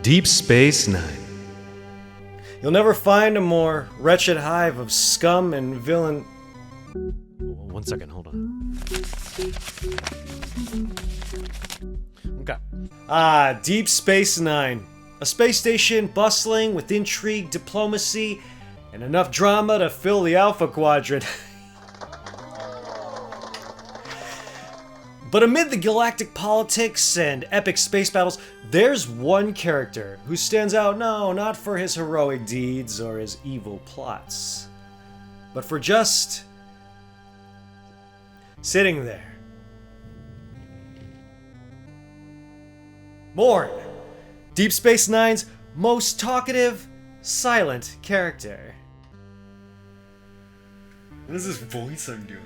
Deep Space Nine. You'll never find a more wretched hive of scum and villain... 1 second, hold on. Okay. Deep Space Nine. A space station bustling with intrigue, diplomacy, and enough drama to fill the Alpha Quadrant. But amid the galactic politics and epic space battles, there's one character who stands out, no, not for his heroic deeds or his evil plots, but for just sitting there. Morn, Deep Space Nine's most talkative, silent character. What is this voice I'm doing?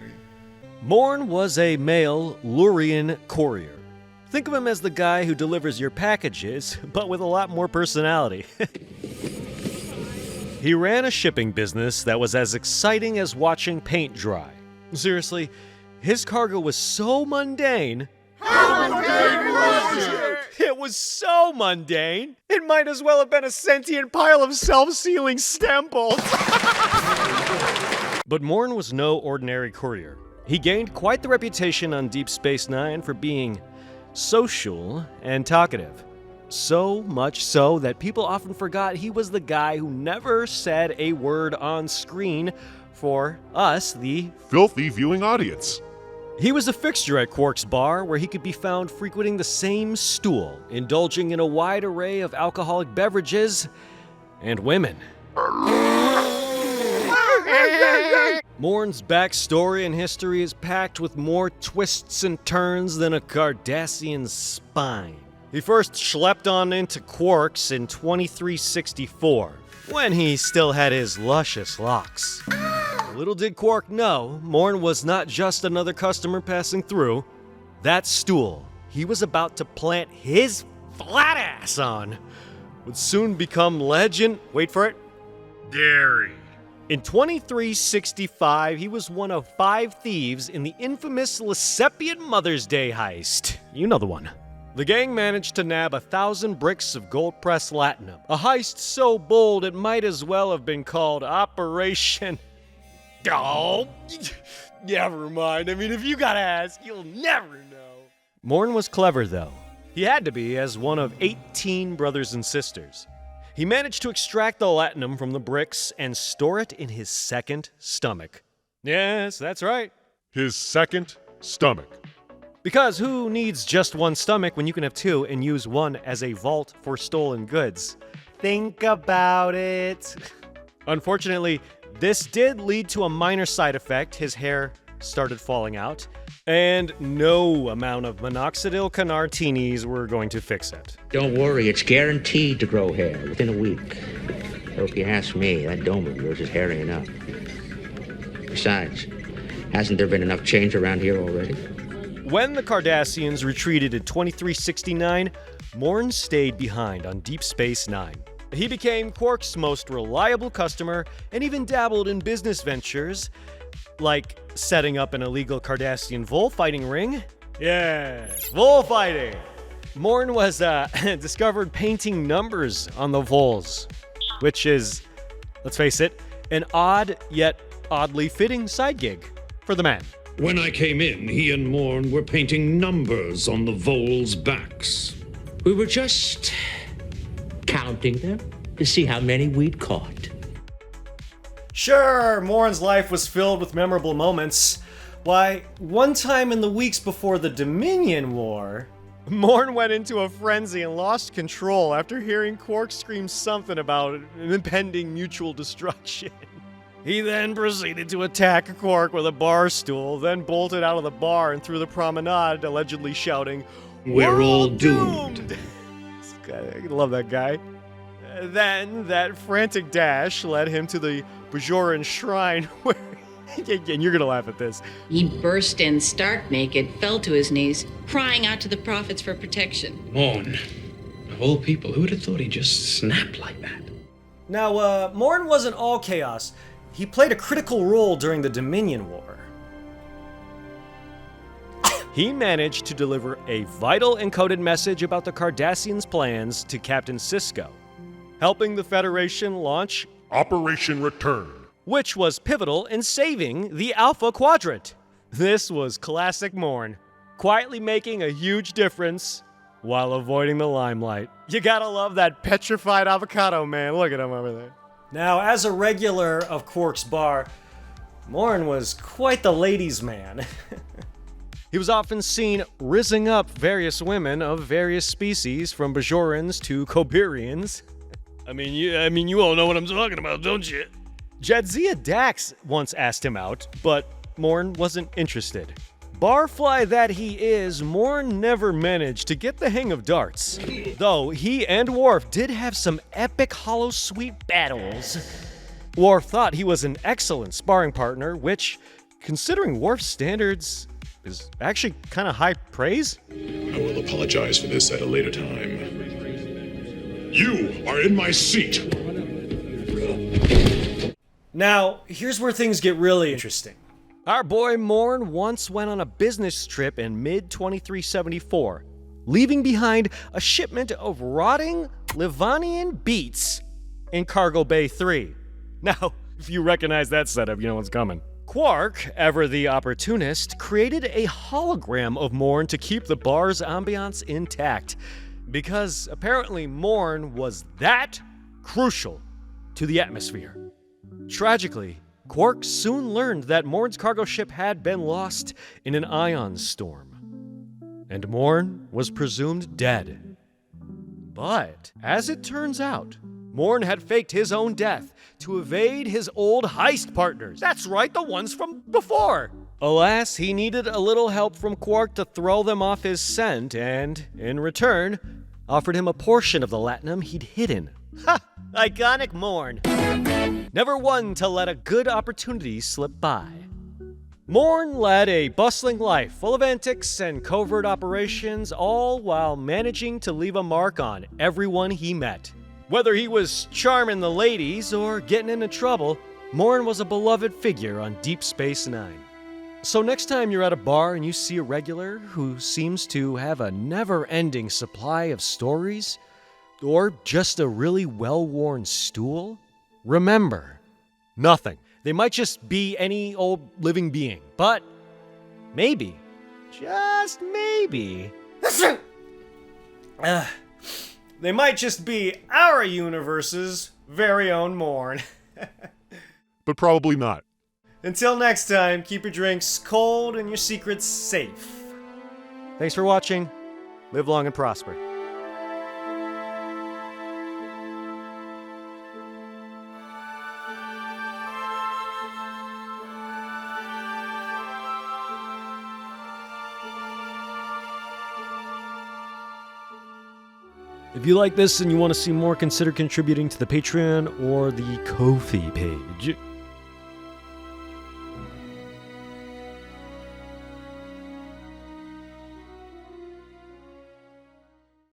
Morn was a male Lurian courier. Think of him as the guy who delivers your packages, but with a lot more personality. He ran a shipping business that was as exciting as watching paint dry. Seriously, his cargo was so mundane. How mundane was it? It was so mundane, it might as well have been a sentient pile of self-sealing stem bolts. But Morn was no ordinary courier. He gained quite the reputation on Deep Space Nine for being social and talkative. So much so that people often forgot he was the guy who never said a word on screen for us, the filthy viewing audience. He was a fixture at Quark's bar, where he could be found frequenting the same stool, indulging in a wide array of alcoholic beverages and women. Morn's backstory and history is packed with more twists and turns than a Cardassian's spine. He first schlepped on into Quark's in 2364, when he still had his luscious locks. Little did Quark know, Morn was not just another customer passing through. That stool he was about to plant his flat ass on would soon become legend. Wait for it. Dairy. In 2365, he was one of 5 thieves in the infamous Lesepian Mother's Day heist. You know the one. The gang managed to nab 1,000 bricks of gold-pressed latinum. A heist so bold it might as well have been called Operation... Oh, never mind. I mean, if you gotta ask, you'll never know. Morn was clever, though. He had to be, as one of 18 brothers and sisters. He managed to extract the latinum from the bricks and store it in his second stomach. Yes, that's right. His second stomach. Because who needs just one stomach when you can have 2 and use one as a vault for stolen goods? Think about it. Unfortunately, this did lead to a minor side effect. His hair started falling out, and no amount of minoxidil canartinis were going to fix it. Don't worry, it's guaranteed to grow hair within a week. Though if you ask me, that dome of yours is hairy enough. Besides, hasn't there been enough change around here already? When the Cardassians retreated in 2369, Morn stayed behind on Deep Space Nine. He became Quark's most reliable customer and even dabbled in business ventures, like setting up an illegal Cardassian bullfighting ring. Yes, bullfighting! Morn was discovered painting numbers on the Vols, which is, let's face it, an odd yet oddly fitting side gig for the man. When I came in, he and Morn were painting numbers on the Vols' backs. We were just counting them to see how many we'd caught. Sure, Morn's life was filled with memorable moments. Why, one time in the weeks before the Dominion War, Morn went into a frenzy and lost control after hearing Quark scream something about an impending mutual destruction. He then proceeded to attack Quark with a bar stool, then bolted out of the bar and through the promenade, allegedly shouting, We're all doomed. I love that guy. Then that frantic dash led him to the Bajoran shrine where, and you're gonna laugh at this. He burst in stark naked, fell to his knees, crying out to the prophets for protection. Morn, of all people, who would have thought he'd just snap like that? Now, Morn wasn't all chaos. He played a critical role during the Dominion War. he managed to deliver a vital encoded message about the Cardassians' plans to Captain Sisko, helping the Federation launch Operation Return. which was pivotal in saving the Alpha Quadrant. This was classic Morn, quietly making a huge difference while avoiding the limelight. You gotta love that petrified avocado man. Look at him over there. Now, as a regular of Quark's bar, Morn was quite the ladies' man. He was often seen rizzing up various women of various species, from Bajorans to Koberians. I mean, you all know what I'm talking about, don't you? Jadzia Dax once asked him out, but Morn wasn't interested. Barfly that he is, Morn never managed to get the hang of darts. Though he and Worf did have some epic holosuite battles. Worf thought he was an excellent sparring partner, which, considering Worf's standards, is actually kind of high praise. I will apologize for this at a later time. You are in my seat! Now, here's where things get really interesting. Our boy Morn once went on a business trip in mid-2374, leaving behind a shipment of rotting Livanian beets in Cargo Bay 3. Now, if you recognize that setup, you know what's coming. Quark, ever the opportunist, created a hologram of Morn to keep the bar's ambiance intact, because apparently Morn was that crucial to the atmosphere. Tragically, Quark soon learned that Morn's cargo ship had been lost in an ion storm, and Morn was presumed dead. But, as it turns out, Morn had faked his own death to evade his old heist partners. That's right, the ones from before. Alas, he needed a little help from Quark to throw them off his scent, and, in return, offered him a portion of the latinum he'd hidden. Ha! Iconic Morn. Never one to let a good opportunity slip by. Morn led a bustling life full of antics and covert operations, all while managing to leave a mark on everyone he met. Whether he was charming the ladies or getting into trouble, Morn was a beloved figure on Deep Space Nine. So next time you're at a bar and you see a regular who seems to have a never-ending supply of stories, or just a really well-worn stool, remember, nothing. They might just be any old living being, but maybe, just maybe, They might just be our universe's very own Morn. But probably not. Until next time, keep your drinks cold and your secrets safe. Thanks for watching. Live long and prosper. If you like this and you want to see more, consider contributing to the Patreon or the Ko-fi page.